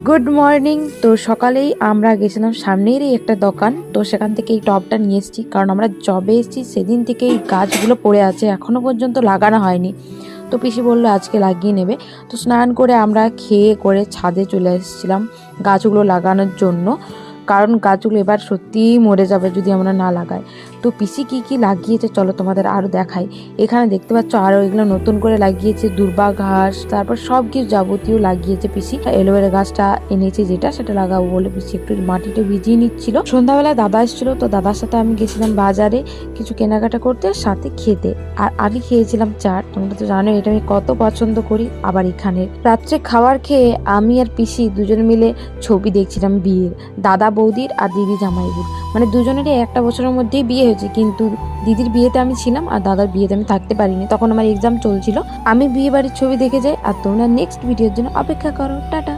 Good morning. তো সকালেই আমরা গেছিলাম সামনেরই একটা দোকান, তো সেখান থেকে এই টবটা নিয়ে এসেছি, কারণ আমরা যবে এসেছি সেদিন থেকে এই গাছগুলো পড়ে আছে, এখনো পর্যন্ত লাগানো হয়নি। তো পিসি বললো আজকে লাগিয়ে নেবে। তো স্নান করে আমরা খেয়ে করে ছাদে চলে এসেছিলাম গাছগুলো লাগানোর জন্য, কারণ গাছগুলো এবার সত্যিই মরে যাবে যদি আমরা না লাগাই। তো পিসি কি কি লাগিয়েছে চলো তোমাদের আরও দেখাই। এখানে দেখতে পাচ্ছ আরও এগুলো নতুন করে লাগিয়েছে, দুর্বা ঘাস, তারপর সব কিছু যাবতীয় লাগিয়েছে পিসি। অ্যালোভেরা গাছটা এনেছে যেটা, সেটা লাগাবো বলে পিসি একটু মাটিটা ভিজিয়ে নিচ্ছিল। সন্ধ্যাবেলা দাদা এসেছিল, তো দাদার সাথে আমি গেছিলাম বাজারে কিছু কেনাকাটা করতে, সাথে খেতে। আর আগে খেয়েছিলাম চাট, তোমরা তো জানো এটা আমি কত পছন্দ করি। আবার এখানে রাত্রে খাবার খেয়ে আমি আর পিসি দুজন মিলে ছবি দেখছিলাম বিয়ের, দাদা বৌদির আর দিদি জামাইবুর। মানে দুজনেরই একটা বছরের মধ্যেই বিয়ে হয়েছে, কিন্তু দিদির বিয়েতে আমি ছিলাম আর দাদার বিয়েতে আমি থাকতে পারিনি, তখন আমার এক্সাম চলছিল। আমি বিয়ে বাড়ির ছবি দেখে যাই, আর তোমরা নেক্সট ভিডিওর জন্য অপেক্ষা করো। টাটা।